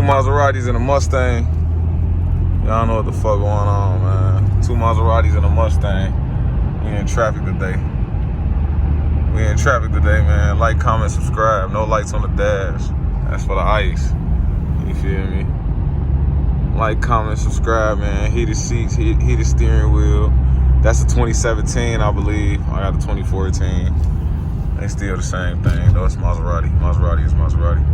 Maseratis and a Mustang. Y'all know what the fuck going on, man. 2 Maseratis and a Mustang. We in traffic today. Man. Like, comment, subscribe. No lights on the dash. That's for the ice. You feel me? Like, comment, subscribe, man. Heated seats, heated steering wheel. That's a 2017, I believe. I got a 2014. They still the same thing, though. It's Maserati. Maserati is Maserati.